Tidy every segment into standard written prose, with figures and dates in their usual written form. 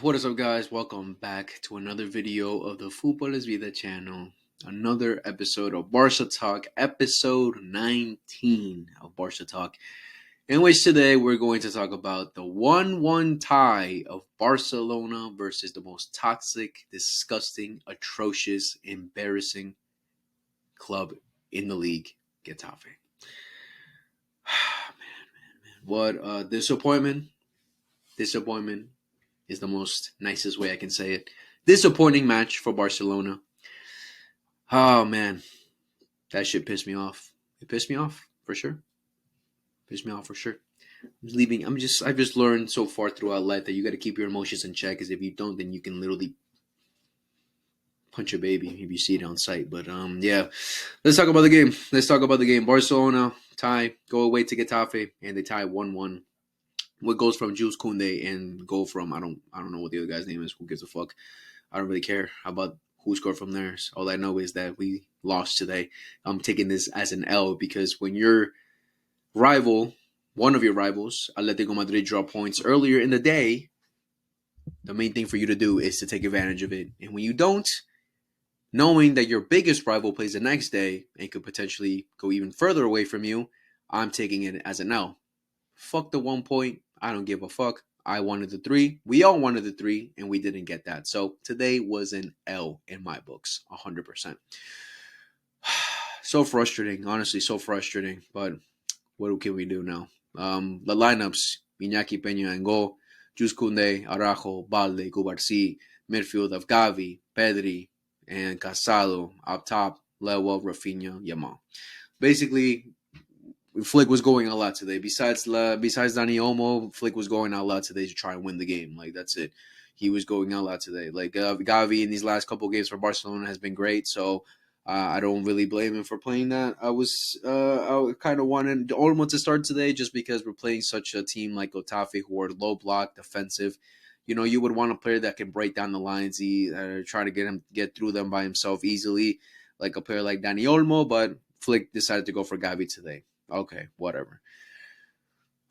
What is up, guys? Welcome back to another video of the Fútbol es Vida channel. Another episode of Barca Talk, episode 19 of Barca Talk, in which today we're going to talk about the 1-1 tie of Barcelona versus the most toxic, disgusting, atrocious, embarrassing club in the league, Getafe. Man. What a disappointment. Disappointment is the most nicest way I can say it. Disappointing match for Barcelona. Oh man, that shit pissed me off. It pissed me off for sure. Pissed me off for sure. I've just learned so far throughout life that you got to keep your emotions in check. Because if you don't, then you can literally punch a baby if you see it on sight. But yeah, let's talk about the game. Barcelona tie, go away to Getafe, and they tie 1-1. What goes from Jules Koundé and go from I don't know what the other guy's name is. Who gives a fuck? I don't really care about who scored from there. All I know is that we lost today. I'm taking this as an L because when your rival, one of your rivals, Atletico Madrid, draw points earlier in the day, the main thing for you to do is to take advantage of it. And when you don't, knowing that your biggest rival plays the next day and could potentially go even further away from you, I'm taking it as an L. Fuck the 1 point. I don't give a fuck. I wanted the 3. We all wanted the 3, and we didn't get that. So today was an L in my books, 100%. So frustrating, honestly, so frustrating. But what can we do now? The lineups: Iñaki Peña and goal, Jules Koundé, Araujo, Balde, Cubarsí, midfield of Gavi, Pedri, and Casado. Up top, Lewa, Rafinha, Yamal. Basically, Flick was going a lot today. Besides Dani Olmo, Flick was going out a lot today to try and win the game. Like, that's it. He was going out a lot today. Like, Gavi in these last couple of games for Barcelona has been great. So I don't really blame him for playing that. I kind of wanted Olmo to start today just because we're playing such a team like Getafe who are low block, defensive. You know, you would want a player that can break down the lines, try to get through them by himself easily, like a player like Dani Olmo. But Flick decided to go for Gavi today. Okay, whatever.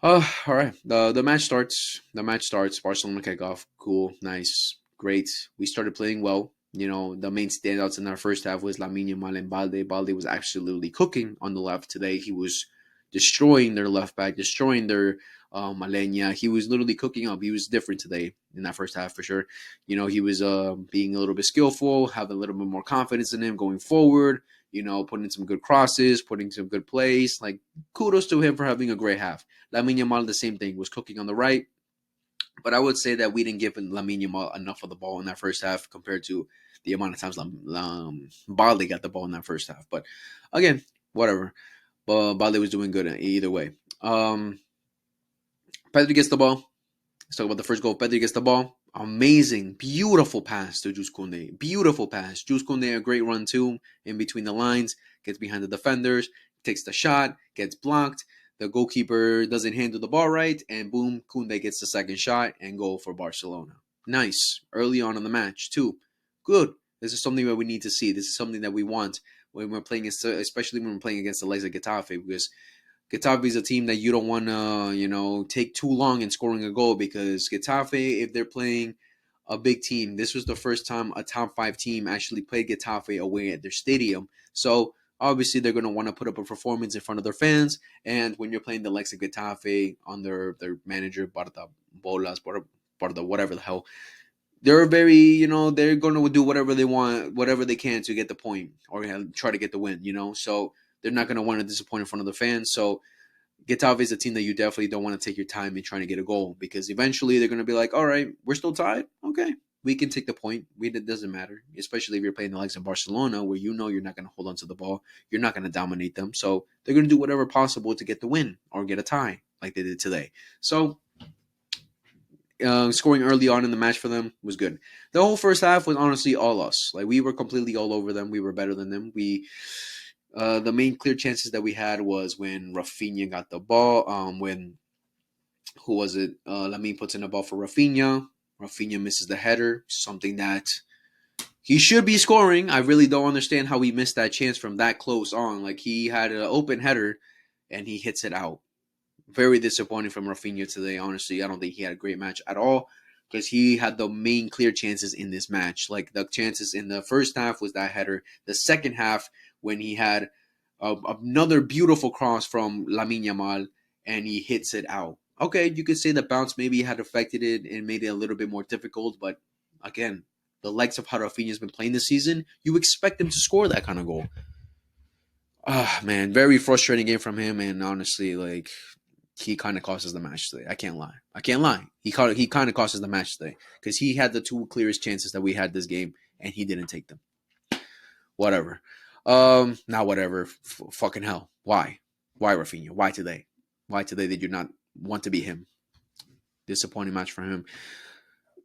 All right. The match starts. The match starts. Barcelona kickoff. Cool, nice, great. We started playing well. You know, the main standouts in our first half was Lamine Yamal and Balde. Balde was absolutely cooking on the left today. He was destroying their left back, destroying their Malenia. He was literally cooking up. He was different today in that first half for sure. You know, he was being a little bit skillful, having a little bit more confidence in him going forward. You know, putting in some good crosses, putting some good plays. Like, kudos to him for having a great half. Lamine Yamal, the same thing, was cooking on the right. But I would say that we didn't give Lamine Yamal enough of the ball in that first half compared to the amount of times Balde got the ball in that first half. But again, whatever. But Balde was doing good either way. Pedri gets the ball. Let's talk about the first goal. Pedri gets the ball. Amazing, beautiful pass to Jules Koundé. Beautiful pass. Jules Koundé, a great run too, in between the lines, gets behind the defenders, takes the shot, gets blocked. The goalkeeper doesn't handle the ball right, and boom, Koundé gets the second shot and goal for Barcelona. Nice. Early on in the match too. Good. This is something that we need to see. This is something that we want when we're playing, especially when we're playing against the likes of Getafe, because Getafe is a team that you don't want to, take too long in scoring a goal because Getafe, if they're playing a big team, this was the first time a top 5 team actually played Getafe away at their stadium. So obviously they're going to want to put up a performance in front of their fans. And when you're playing the likes of Getafe on their manager, Barca whatever the hell, they're they're going to do whatever they want, whatever they can to get the point or try to get the win. So they're not going to want to disappoint in front of the fans. So Getafe is a team that you definitely don't want to take your time in trying to get a goal because eventually they're going to be like, all right, we're still tied. Okay, we can take the point. It doesn't matter, especially if you're playing the likes of Barcelona where you're not going to hold on to the ball. You're not going to dominate them. So they're going to do whatever possible to get the win or get a tie like they did today. So scoring early on in the match for them was good. The whole first half was honestly all us. Like, we were completely all over them. We were better than them. The main clear chances that we had was when Rafinha got the ball. When who was it? Lamine puts in the ball for Rafinha. Rafinha misses the header, something that he should be scoring. I really don't understand how he missed that chance from that close on. Like, he had an open header and he hits it out. Very disappointing from Rafinha today, honestly. I don't think he had a great match at all. because he had the main clear chances in this match. Like the chances in the first half was that header. The second half when he had another beautiful cross from Lamine Yamal and he hits it out. Okay, you could say the bounce maybe had affected it and made it a little bit more difficult, but again, the likes of how Rafinha's been playing this season, you expect him to score that kind of goal. Ah, man, very frustrating game from him, and honestly, like he kind of cost us the match today. I can't lie. I can't lie. He kind of cost us the match today because he had the two clearest chances that we had this game, and he didn't take them. Whatever. Not whatever. Fucking hell. Why? Why Rafinha? Why today? Why today did you not want to be him? Disappointing match for him.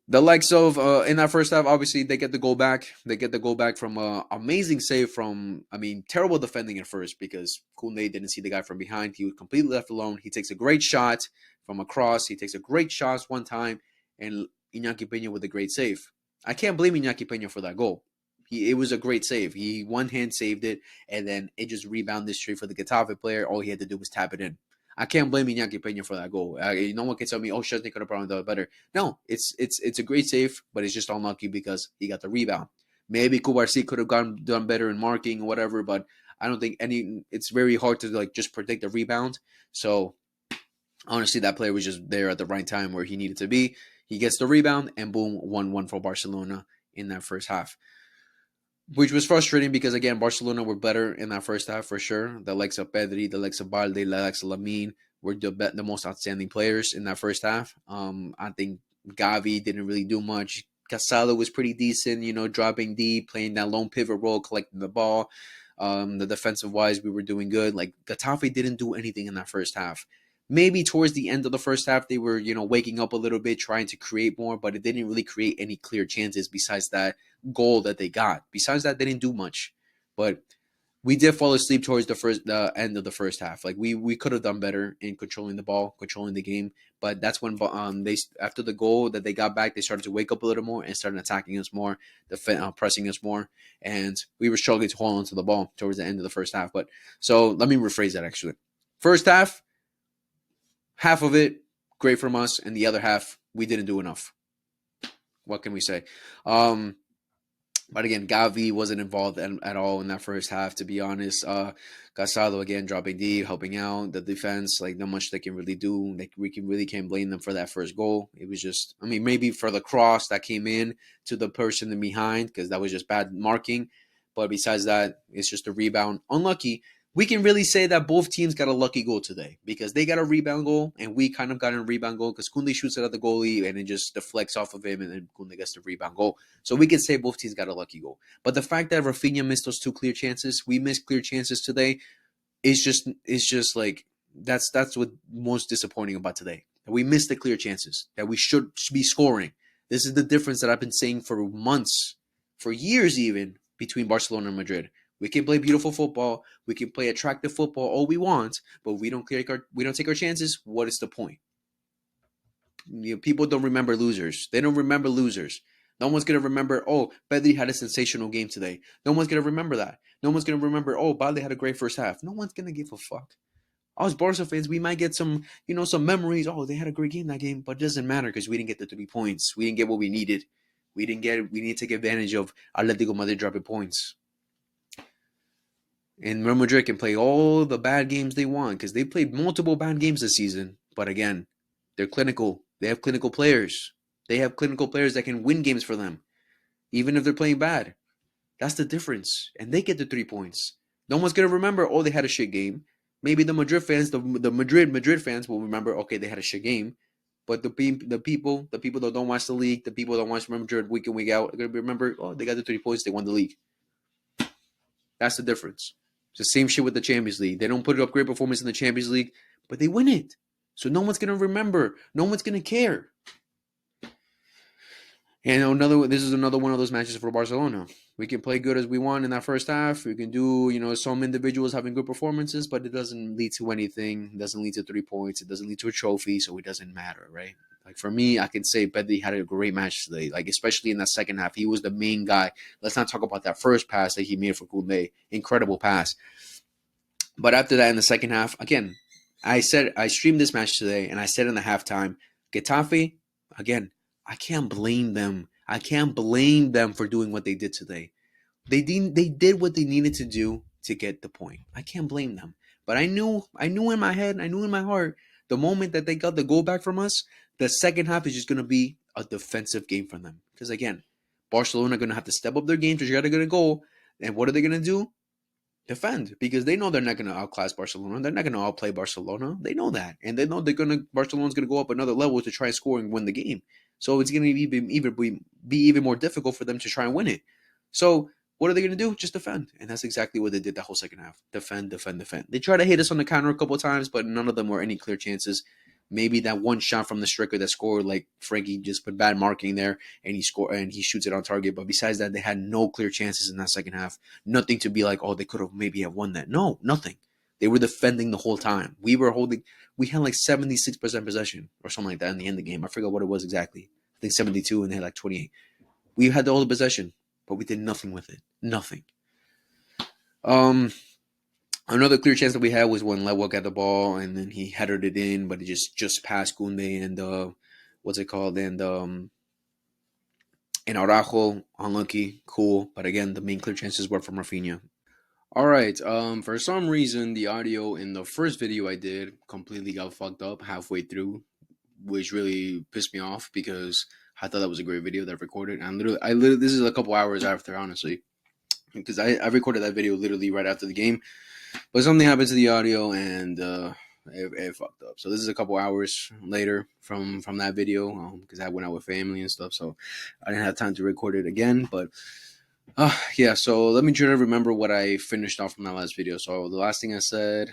The likes of in that first half, obviously they get the goal back. They get the goal back from amazing save from. I mean, terrible defending at first because Koundé didn't see the guy from behind. He was completely left alone. He takes a great shot from across. He takes a great shot one time, and Iñaki Peña with a great save. I can't blame Iñaki Peña for that goal. It was a great save. He one hand saved it, and then it just rebounded straight for the Getafe player. All he had to do was tap it in. I can't blame Iñaki Peña for that goal. No one can tell me, oh, Szczesny could have probably done it better. No, it's a great save, but it's just unlucky because he got the rebound. Maybe Kubarsi could have done better in marking or whatever, but I don't think any. It's very hard to like just predict the rebound. So honestly, that player was just there at the right time where he needed to be. He gets the rebound, and boom, 1-1 for Barcelona in that first half, which was frustrating because again, Barcelona were better in that first half for sure. The likes of Pedri, the likes of Balde, the likes of Lamine were the most outstanding players in that first half. I think Gavi didn't really do much. Casado was pretty decent, dropping deep, playing that lone pivot role, collecting the ball. The defensive wise, we were doing good. Like Getafe didn't do anything in that first half. Maybe towards the end of the first half, they were, waking up a little bit, trying to create more, but it didn't really create any clear chances besides that goal that they got. Besides that, they didn't do much. But we did fall asleep towards the end of the first half. Like we could have done better in controlling the ball, controlling the game. But that's when they after the goal that they got back, they started to wake up a little more and started attacking us more, pressing us more, and we were struggling to hold on to the ball towards the end of the first half. But so let me rephrase that actually. First half of it great from us, and the other half we didn't do enough. What can we say? But again, Gavi wasn't involved at all in that first half, to be honest. Casado, again, dropping deep, helping out the defense. Like, not much they can really do. Like, we really can't blame them for that first goal. It was just, I mean, maybe for the cross that came in to the person behind, because that was just bad marking. But besides that, it's just a rebound. Unlucky. We can really say that both teams got a lucky goal today because they got a rebound goal and we kind of got a rebound goal because Koundé shoots it at the goalie and it just deflects off of him and then Koundé gets the rebound goal. So we can say both teams got a lucky goal. But the fact that Rafinha missed those two clear chances, we missed clear chances today, is just like that's what's most disappointing about today. That we missed the clear chances that we should be scoring. This is the difference that I've been saying for months, for years even, between Barcelona and Madrid. We can play beautiful football, we can play attractive football all we want, but we don't take our chances. What is the point? People don't remember losers. They don't remember losers. No one's going to remember, oh, Pedri had a sensational game today. No one's going to remember that. No one's going to remember, oh, Balde had a great first half. No one's going to give a fuck. Us Barca fans, we might get some memories. Oh, they had a great game that game, but it doesn't matter because we didn't get the 3 points. We didn't get what we needed. We need to take advantage of Atletico Madrid dropping points. And Real Madrid can play all the bad games they want because they played multiple bad games this season. But again, they're clinical. They have clinical players. They have clinical players that can win games for them, even if they're playing bad. That's the difference. And they get the 3 points. No one's going to remember, oh, they had a shit game. Maybe the Madrid fans, the Madrid fans will remember, okay, they had a shit game. But the people that don't watch the league, the people that watch Madrid week in, week out, are going to remember, oh, they got the 3 points, they won the league. That's the difference. It's the same shit with the Champions League. They don't put up great performance in the Champions League, but they win it. So no one's going to remember. No one's going to care. And this is another one of those matches for Barcelona. We can play good as we want in that first half. We can do, some individuals having good performances, but it doesn't lead to anything. It doesn't lead to 3 points. It doesn't lead to a trophy, so it doesn't matter, right? Like for me, I can say Pedri had a great match today. Like especially in that second half, he was the main guy. Let's not talk about that first pass that he made for Koundé. Incredible pass. But after that, in the second half, again, I streamed this match today, and I said in the halftime, Getafe, again, I can't blame them. I can't blame them for doing what they did today. They did what they needed to do to get the point. I can't blame them. But I knew in my head, I knew in my heart, the moment that they got the goal back from us, the second half is just gonna be a defensive game for them. Because again, Barcelona are gonna have to step up their game to try to get a goal. And what are they gonna do? Defend, because they know they're not going to outclass Barcelona. They're not going to outplay Barcelona. They know that, and they know Barcelona's going to go up another level to try and score and win the game. So it's going to be even more difficult for them to try and win it. So what are they going to do? Just defend, and that's exactly what they did the whole second half. Defend, defend, defend. They tried to hit us on the counter a couple of times, but none of them were any clear chances. Maybe that one shot from the striker that scored, like Frankie just put bad marking there, and he shoots it on target. But besides that, they had no clear chances in that second half. Nothing to be like, oh, they could have maybe have won that. No, nothing. They were defending the whole time. We had like 76% possession or something like that in the end of the game. I forgot what it was exactly. I think 72 and they had like 28. We had all the possession, but we did nothing with it. Nothing. Another clear chance that we had was when Lewa got the ball and then he headed it in, but it just passed Kunde and what's it called? And Araujo, unlucky, cool. But again, the main clear chances were from Rafinha. All right. For some reason, the audio in the first video I did completely got fucked up halfway through, which really pissed me off because I thought that was a great video that I recorded. And literally, this is a couple hours after, honestly, because I recorded that video literally right after the game. But something happened to the audio and it fucked up. So this is a couple hours later from that video because I went out with family and stuff. So I didn't have time to record it again. But yeah, so let me try to remember what I finished off from that last video. So the last thing I said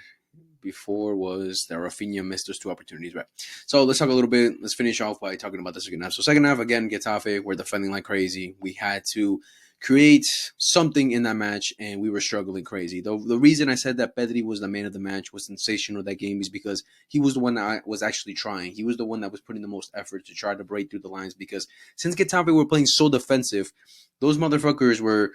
before was that Rafinha missed those two opportunities, right? So let's talk a little bit. Let's finish off by talking about the second half. So second half, again, Getafe, we're defending like crazy. We had to create something in that match, and we were struggling crazy. The reason I said that Pedri was the man of the match, was sensational that game, is because he was the one that was actually trying. He was the one that was putting the most effort to try to break through the lines, because since Getafe were playing so defensive, those motherfuckers were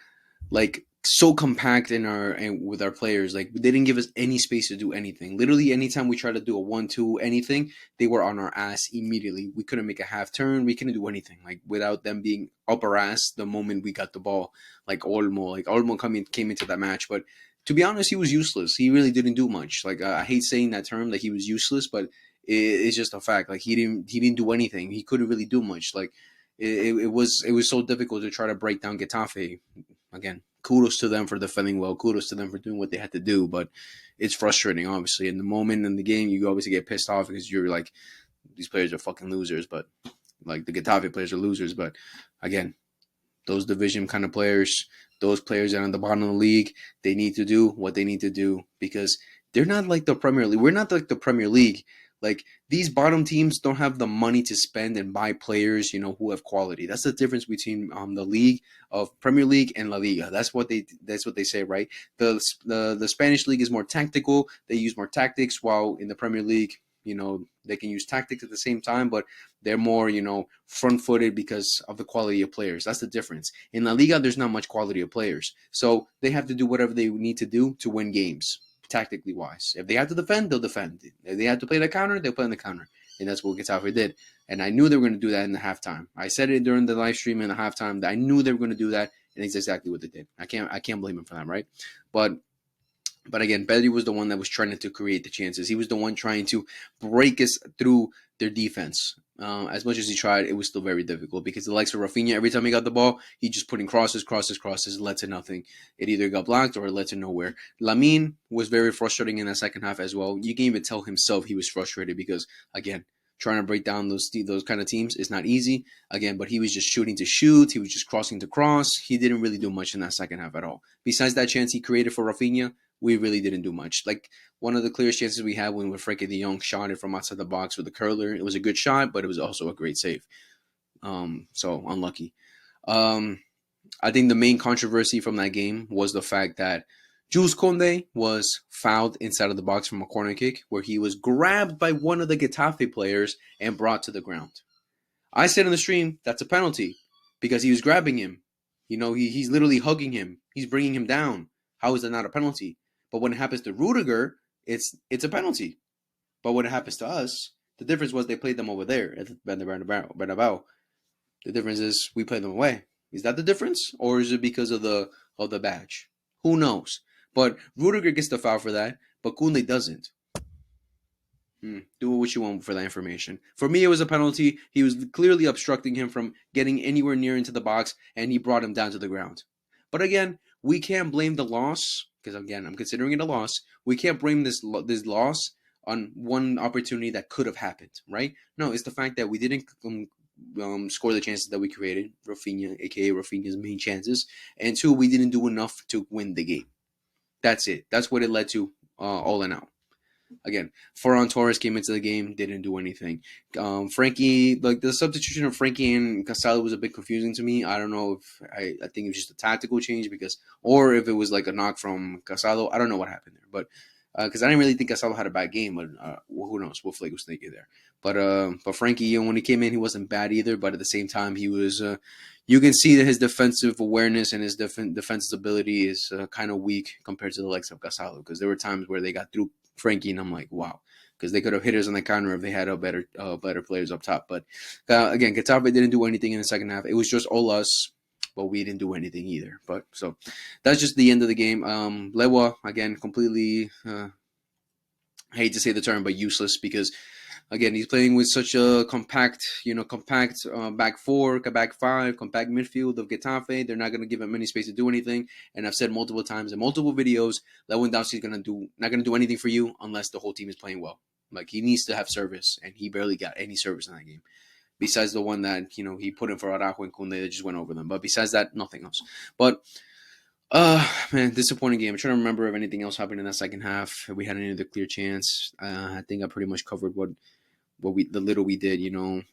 like so compact and with our players. Like, they didn't give us any space to do anything. Literally, anytime we tried to do a 1-2 anything, they were on our ass immediately. We couldn't make a half turn. We couldn't do anything, like, without them being up our ass the moment we got the ball. Like Olmo came into that match, but to be honest, he was useless. He really didn't do much. Like, I hate saying that term, that he was useless, but it's just a fact. Like, he didn't do anything. He couldn't really do much. Like, it was so difficult to try to break down Getafe. Again, kudos to them for defending well. Kudos to them for doing what they had to do. But it's frustrating, obviously. In the moment in the game, you obviously get pissed off because you're like, these players are fucking losers. But like, the Getafe players are losers. But again, those division kind of players, those players that are on the bottom of the league, they need to do what they need to do, because they're not like the Premier League. We're not like the Premier League. Like, these bottom teams don't have the money to spend and buy players, who have quality. That's the difference between the league of Premier League and La Liga. That's what they say, right? The Spanish league is more tactical. They use more tactics, while in the Premier League, they can use tactics at the same time, but they're more, front-footed because of the quality of players. That's the difference. In La Liga, there's not much quality of players, so they have to do whatever they need to do to win games, tactically wise. If they have to defend, they'll defend. If they have to play the counter, they'll play in the counter. And that's what Getafe did. And I knew they were going to do that in the halftime. I said it during the live stream in the halftime that I knew they were going to do that, and it's exactly what they did. I can't blame them for that, right? But again, Pedri was the one that was trying to create the chances. He was the one trying to break us through their defense. As much as he tried, it was still very difficult, because the likes of Rafinha, every time he got the ball, he just put in crosses, led to nothing. It either got blocked or it led to nowhere. Lamine was very frustrating in that second half as well. You can even tell himself he was frustrated, because, again, trying to break down those kind of teams is not easy. Again, but he was just shooting to shoot. He was just crossing to cross. He didn't really do much in that second half at all. Besides that chance he created for Rafinha, we really didn't do much. Like, one of the clearest chances we had when Frankie de Jong shot it from outside the box with the curler. It was a good shot, but it was also a great save. So unlucky. I think the main controversy from that game was the fact that Jules Koundé was fouled inside of the box from a corner kick, where he was grabbed by one of the Getafe players and brought to the ground. I said in the stream, that's a penalty, because he was grabbing him. He's literally hugging him. He's bringing him down. How is that not a penalty? But when it happens to Rudiger, it's a penalty. But when it happens to us, the difference was they played them over there at the Bernabeu. The difference is we play them away. Is that the difference, or is it because of the badge? Who knows? But Rudiger gets the foul for that, but Kunde doesn't. Do what you want for that information. For me, it was a penalty. He was clearly obstructing him from getting anywhere near into the box, and he brought him down to the ground. But again, we can't blame the loss because again, I'm considering it a loss. We can't blame this loss on one opportunity that could have happened, right? No, it's the fact that we didn't score the chances that we created, Rafinha, aka Rafinha's main chances, and two, we didn't do enough to win the game. That's it. That's what it led to, all in all. Again, Ferran Torres came into the game, didn't do anything. Frankie, like the substitution of Frankie and Casado was a bit confusing to me. I don't know if I think it was just a tactical change or if it was like a knock from Casado. I don't know what happened there, but because I didn't really think Casado had a bad game, but who knows? What Flake was thinking there. But Frankie, when he came in, he wasn't bad either. But at the same time, he was. You can see that his defensive awareness and his defensive ability is kind of weak compared to the likes of Casado, because there were times where they got through Frankie, and I'm like, wow, because they could have hit us on the counter if they had better players up top. But again, Getafe didn't do anything in the second half. It was just all us, but we didn't do anything either. But so that's just the end of the game. Lewa again, completely. I hate to say the term, but useless, because again, he's playing with such a compact back four, back five, compact midfield of Getafe. They're not going to give him any space to do anything. And I've said multiple times in multiple videos, Lewandowski's not going to do anything for you unless the whole team is playing well. Like, he needs to have service, and he barely got any service in that game. Besides the one that he put in for Araujo and Kunde that just went over them. But besides that, nothing else. But man, disappointing game. I'm trying to remember if anything else happened in that second half. If we had any other clear chance. I think I pretty much covered the little we did.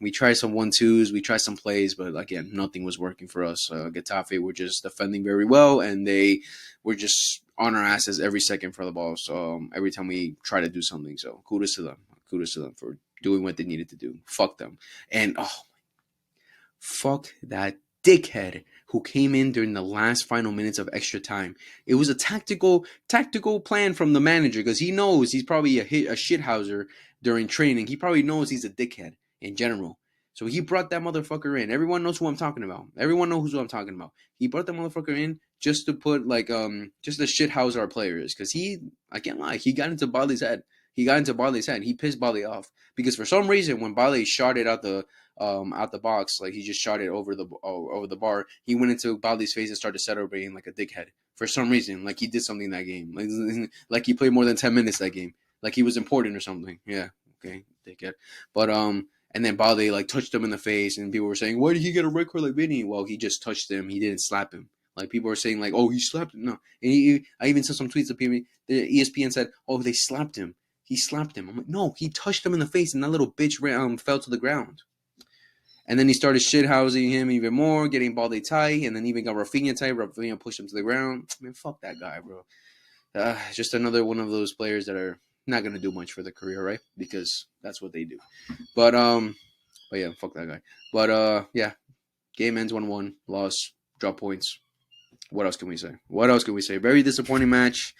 We tried some 1-2s, we tried some plays, but again, nothing was working for us. Getafe were just defending very well, and they were just on our asses every second for the ball. So every time we try to do something, so kudos to them for doing what they needed to do. Fuck them, and fuck that dickhead who came in during the last final minutes of extra time. It was a tactical plan from the manager, because he knows he's probably a shithouser during training. He probably knows he's a dickhead in general. So he brought that motherfucker in. Everyone knows who I'm talking about. Everyone knows who I'm talking about. He brought that motherfucker in just to put just to shithouser our players, because I can't lie, he got into Bali's head. He pissed Bali off, because for some reason when Bali shot it out the box, like he just shot it over the bar, he went into Bali's face and started celebrating like a dickhead for some reason, like he did something that game, like he played more than 10 minutes that game, like he was important or something. Yeah, okay, dickhead. But and then Bali like touched him in the face, and people were saying, why did he get a red card like Vinny? Well, he just touched him, he didn't slap him. Like, people were saying, like, oh, he slapped him. No, and I even saw some tweets of people. The ESPN said, oh, they slapped him. He slapped him. I'm like, no, he touched him in the face, and that little bitch fell to the ground. And then he started shithousing him even more, getting Balde tight, and then even got Rafinha tight. Rafinha pushed him to the ground. Man, fuck that guy, bro. Just another one of those players that are not gonna do much for their career, right? Because that's what they do. But yeah, fuck that guy. But yeah, game ends 1-1, loss, drop points. What else can we say? Very disappointing match.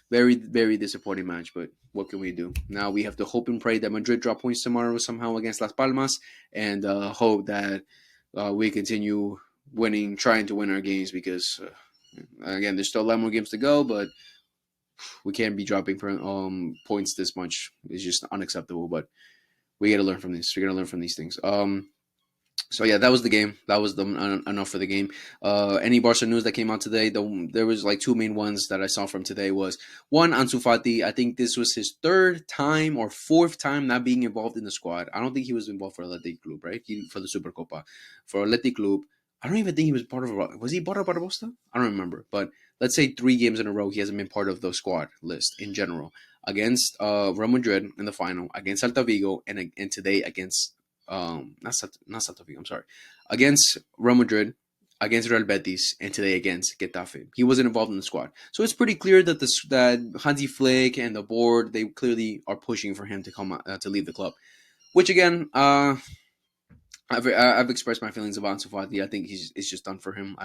Very, very disappointing match, but what can we do? Now we have to hope and pray that Madrid drop points tomorrow somehow against Las Palmas, and hope that we continue trying to win our games, because, again, there's still a lot more games to go, but we can't be dropping points this much. It's just unacceptable, but we got to learn from this. We got to learn from these things. So yeah, that was the game. That was enough for the game. Any Barca news that came out today? There was like two main ones that I saw from today. Was one, Ansu Fati. I think this was his third time or fourth time not being involved in the squad. I don't think he was involved for Athletic Club, right? For the Supercopa. For Athletic Club, I don't even think he was part of. Was he part of Barbosa? I don't remember. But let's say 3 games in a row he hasn't been part of the squad list in general. Against Real Madrid in the final, against Celta Vigo, and today against not Celta Vigo, I'm sorry, against Real Madrid, against Real Betis, and today against Getafe. He wasn't involved in the squad, so it's pretty clear that that Hansi Flick and the board, they clearly are pushing for him to come to leave the club. Which again, I've expressed my feelings about Ansu Fati. I think it's just done for him.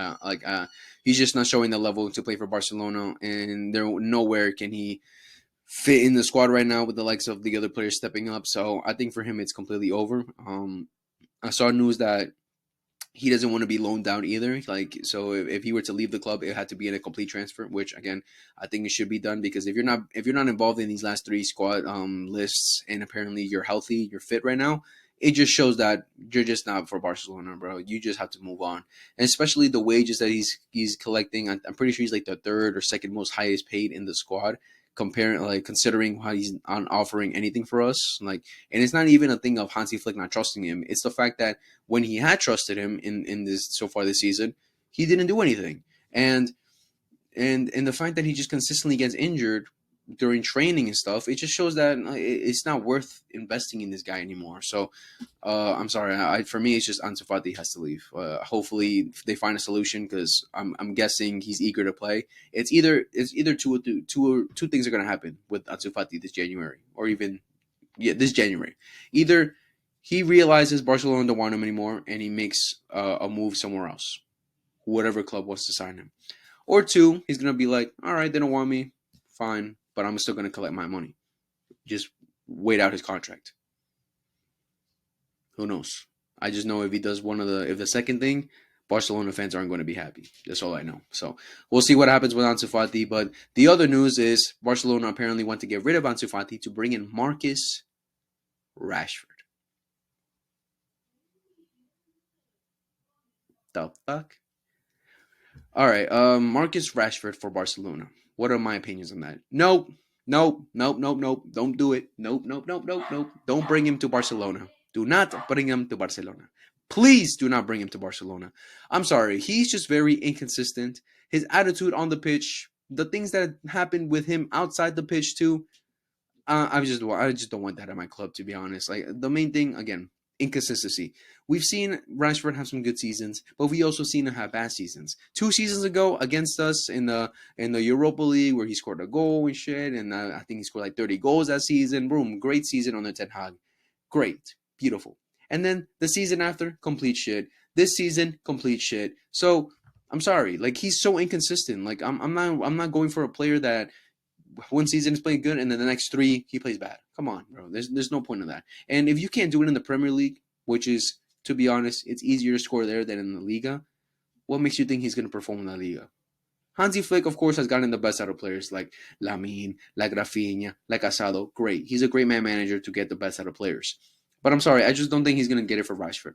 He's just not showing the level to play for Barcelona, and nowhere can he fit in the squad right now with the likes of the other players stepping up. So I think for him it's completely over. I saw news that he doesn't want to be loaned down either. Like, so if he were to leave the club, it had to be in a complete transfer, which again, I think it should be done, because if you're not involved in these last three squad lists, and apparently you're healthy, you're fit right now, it just shows that you're just not for Barcelona, bro. You just have to move on, and especially the wages that he's collecting. I'm pretty sure he's like the third or second most highest paid in the squad. Comparing, like, considering how he's on offering anything for us, like, and it's not even a thing of Hansi Flick not trusting him. It's the fact that when he had trusted him in this so far this season, he didn't do anything. And the fact that he just consistently gets injured during training and stuff, it just shows that it's not worth investing in this guy anymore. So I'm sorry. For me, it's just Ansu Fati has to leave. Hopefully, they find a solution, because I'm guessing he's eager to play. It's either two things are going to happen with Ansu Fati this January, or even this January. Either he realizes Barcelona don't want him anymore, and he makes a move somewhere else, whatever club wants to sign him. Or two, he's gonna be like, all right, they don't want me, fine, but I'm still gonna collect my money. Just wait out his contract. Who knows? I just know if he does if the second thing, Barcelona fans aren't going to be happy. That's all I know. So we'll see what happens with Ansu Fati. But the other news is Barcelona apparently want to get rid of Ansu Fati to bring in Marcus Rashford. The fuck? All right, Marcus Rashford for Barcelona. What are my opinions on that? Nope, nope, nope, nope, nope. Don't do it. Nope, nope, nope, nope, nope. Don't bring him to Barcelona. Do not bring him to Barcelona. Please do not bring him to Barcelona. I'm sorry. He's just very inconsistent. His attitude on the pitch, the things that happened with him outside the pitch too. I just don't want that at my club, to be honest. Like, the main thing again, inconsistency. We've seen Rashford have some good seasons, but we also seen him have bad seasons. 2 seasons ago against us in the Europa League, where he scored a goal and shit, and I think he scored like 30 goals that season. Boom, great season under Ten Hag, great, beautiful. And then the season after, complete shit. This season, complete shit. So I'm sorry, like, he's so inconsistent. Like, I'm not going for a player that one season is playing good, and then the next three he plays bad. Come on, bro. There's no point in that. And if you can't do it in the Premier League, which is, to be honest, it's easier to score there than in the Liga, what makes you think he's going to perform in the Liga? Hansi Flick, of course, has gotten the best out of players like Lamine, like Rafinha, like Asado. Great. He's a great man manager to get the best out of players. But I'm sorry, I just don't think he's going to get it for Rashford.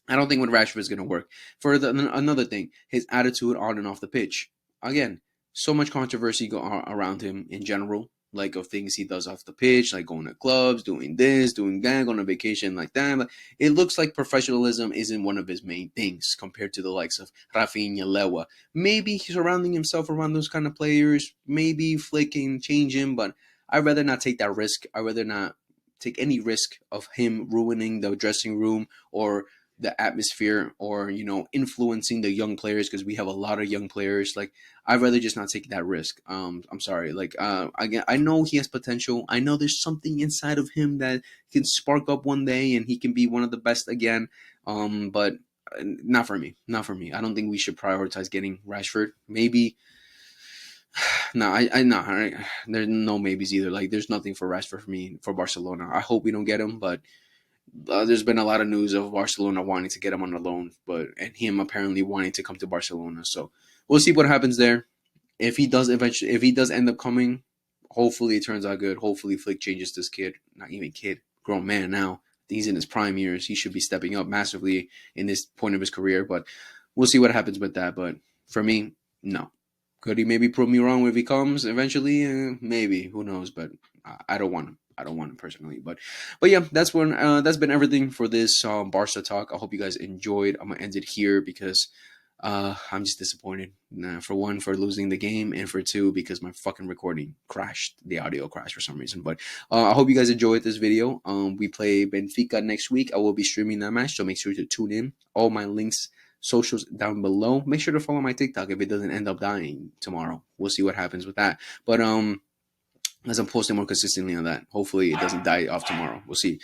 I don't think with Rashford is going to work. Another thing, his attitude on and off the pitch. Again, so much controversy around him in general, like, of things he does off the pitch, like going to clubs, doing this, doing that, going on vacation like that. But it looks like professionalism isn't one of his main things compared to the likes of Rafinha, Lewa. Maybe he's surrounding himself around those kind of players. Maybe Flick can change him, but I'd rather not take that risk. I'd rather not take any risk of him ruining the dressing room, or the atmosphere, or influencing the young players, because we have a lot of young players. Like, I'd rather just not take that risk. I'm sorry. Like, again, I know he has potential. I know there's something inside of him that can spark up one day, and he can be one of the best again. But not for me. Not for me. I don't think we should prioritize getting Rashford. Maybe. No, I no. There's no maybes either. Like, there's nothing for Rashford for me for Barcelona. I hope we don't get him, but there's been a lot of news of Barcelona wanting to get him on a loan, and him apparently wanting to come to Barcelona. So we'll see what happens there. If he does end up coming, hopefully it turns out good. Hopefully Flick changes this kid, not even kid, grown man now. He's in his prime years. He should be stepping up massively in this point of his career. But we'll see what happens with that. But for me, no. Could he maybe prove me wrong if he comes eventually? Maybe. Who knows? But I don't want him. I don't want him personally. But yeah, that's been everything for this Barca talk. I hope you guys enjoyed. I'm gonna end it here because I'm just disappointed. For one, for losing the game, and for two, because my fucking recording crashed. The audio crashed for some reason. But I hope you guys enjoyed this video. We play Benfica next week. I will be streaming that match, so make sure to tune in. All my links, socials down below. Make sure to follow my TikTok if it doesn't end up dying tomorrow. We'll see what happens with that. But as I'm posting more consistently on that, hopefully it doesn't die off tomorrow. We'll see.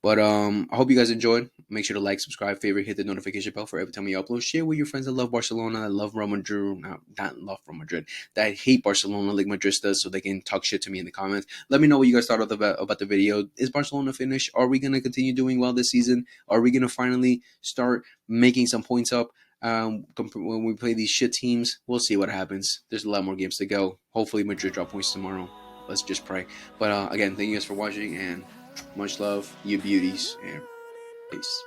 But I hope you guys enjoyed. Make sure to like, subscribe, favorite, hit the notification bell for every time we upload. Share with your friends that love Barcelona, that love Real Madrid, not love Real Madrid, that hate Barcelona like Madrid does, so they can talk shit to me in the comments. Let me know what you guys thought about the video. Is Barcelona finished? Are we gonna continue doing well this season? Are we gonna finally start making some points up? When we play these shit teams, we'll see what happens. There's a lot more games to go. Hopefully, Madrid drop points tomorrow. Let's just pray. But again, thank you guys for watching, and much love, you beauties, and peace.